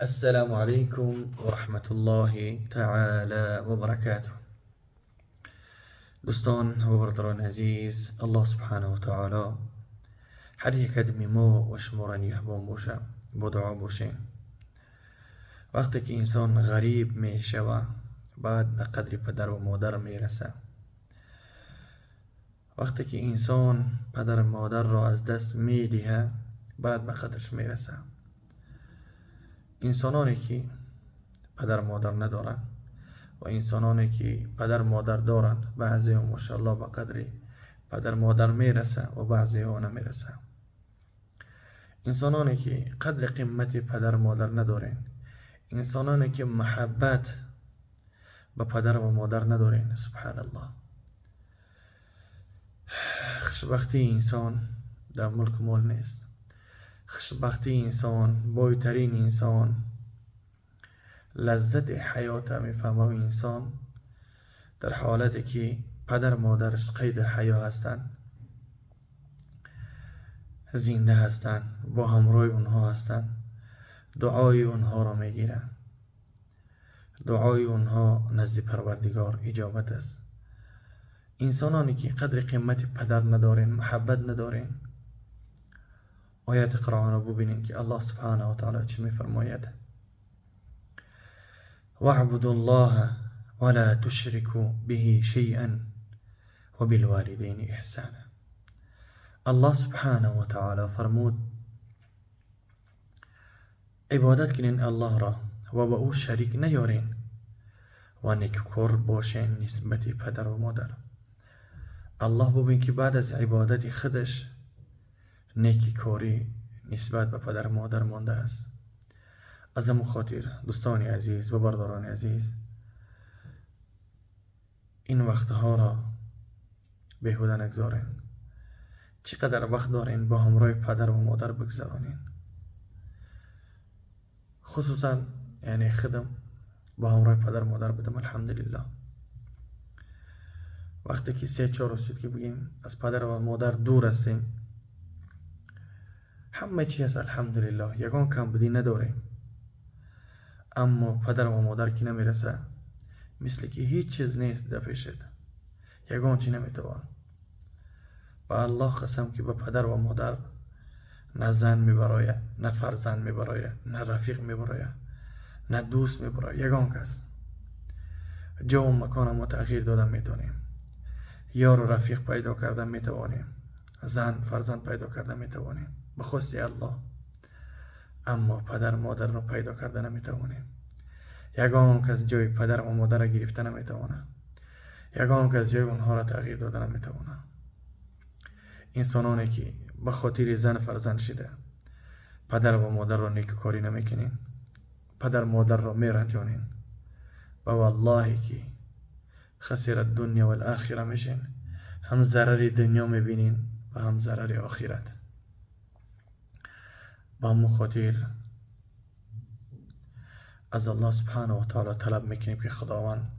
السلام عليكم ورحمة الله تعالى وبركاته. دوستان و برادران عزیز، الله سبحانه و تعالی هر یک ادمی ما و شما را نگهبان باشه. با دعا باشین. وقتی که انسان غریب می شوه، بعد به قدر پدر و مادر می رسه. وقتی که انسان پدر و مادر را از دست می دهه، بعد به قدرش می رسه. انسانانی که پدر و مادر ندارن و انسانانی که پدر مادر دارن، بعضی ها ماشاءالله به قدری پدر مادر میرسه و بعضی ها نمیرسه. انسانانی که قدر قیمت پدر مادر ندارن، انسانانی که محبت به پدر و مادر ندارن، سبحان الله. خوشبختی انسان در ملک مال نیست. خوشبختی انسان، بایترین انسان، لذت حیات میفهمه انسان در حالتی که پدر مادرش قید حیا هستن، زنده هستن، با همراه اونها هستن، دعای اونها را میگیرن. دعای اونها نزد پروردگار اجابت است. انسانانی که قدر قیمت پدر ندارن، محبت ندارن، آیت قرآن را ببینین که الله سبحانه و تعالی چه میفرماید: واعبدوا الله ولا تشركوا به شيئا وبالوالدين احسانا. الله سبحانه و تعالی فرمود عبادت کنین الله را و با او شریک نیارین و نیکوکار باشین نسبت پدر و مادر. الله ببین که بعد از عبادت خودش نیکوکاری نسبت به پدر و مادر مانده است. از همون خاطر دوستان عزیز و برادران عزیز، این وقتها را بیهوده نگذارین. چقدر وقت دارین با همراه پدر و مادر بگذرانین. خصوصا یعنی خودم با همراه پدر و مادر بدم الحمدلله. وقتی که 3-4 رسید که بگیم از پدر و مادر دور هستیم، همه چی هست الحمدلله، یگان کم بدی نداریم. اما پدر و مادر که نمیرسه، مثل که هیچ چیز نیست در پیشت، یگان چی نمیتوان. با الله قسم که به پدر و مادر نه زن میبرایه، نه فرزند میبرایه، نه رفیق میبرایه، نه دوست میبرایه، یگان کس. جا و مکان ما تغییر دادن میتونیم، یار و رفیق پیدا کردن میتوانیم، زن فرزند پیدا کردن میتوانیم به خواست الله. اما پدر مادر را پیدا کردن نمیتوانیم. یگان کس جای پدر و مادر را گرفته نمیتوانه، یگان کس جای اونها را تغییر دادن نمیتوانه. انسانانی که به خاطر زن فرزند شده پدر و مادر را نیکوکاری نمیکنین، پدر مادر را میرنجانین، و والله که خسر الدنیا و الاخره میشین. هم ضرر دنیا میبینین و هم ضرر آخرت. با همون خاطر از الله سبحانه و تعالی طلب میکنیم که خداوند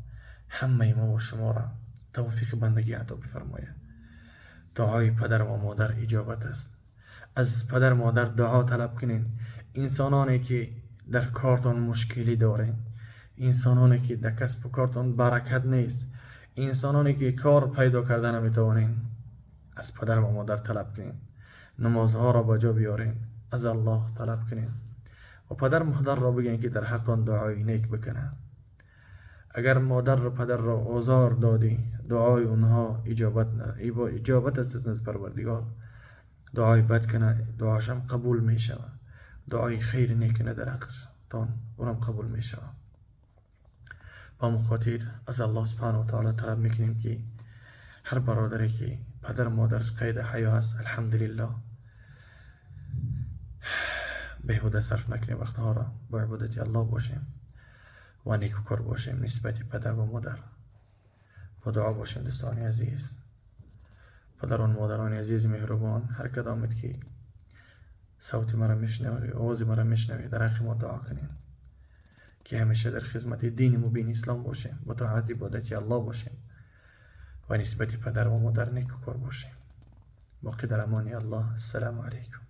همه ما و شما را توفیق بندگی عطا بفرماید. دعای پدر و مادر اجابت است. از پدر و مادر دعا طلب کنین. انسانانی که در کارتان مشکلی دارین، انسانانی که در کسب و کارتان برکت نیست، انسانانی که کار پیدا کردن نمیتوانین، از پدر و مادر طلب کنین. نمازها را با جا بیارین، از الله طلب کنین و پدر مادر را بگین که در حقتان دعای نیک بکنه. اگر مادر و پدر را آزار دادی، دعای اونها اجابت است نزد پروردگار. دعای بد کنه، دعاشم قبول میشه. دعای خیر نیک کنه در حقتان، اونم قبول میشه. با مخاطر از الله سبحانه و تعالی طلب میکنیم که هر برادری که پدر مادرش قید حیا هست، الحمدلله، بیهوده صرف نکنیم وقتها را، با عبادت الله باشیم و نیکوکار باشیم نسبت پدر و مادر. با دعا باشیم دوستان عزیز، پدران مادران عزیز مهربان، هر کدامت که صوت مرا میشنوی، آواز مرا میشنوی، در حق ما دعا کنین که همیشه در خدمت دین مبین اسلام باشیم، با طاعت عبادت الله باشیم و نسبت پدر و مادر نیکوکار باشیم. باقی در امان الله. السلام علیکم.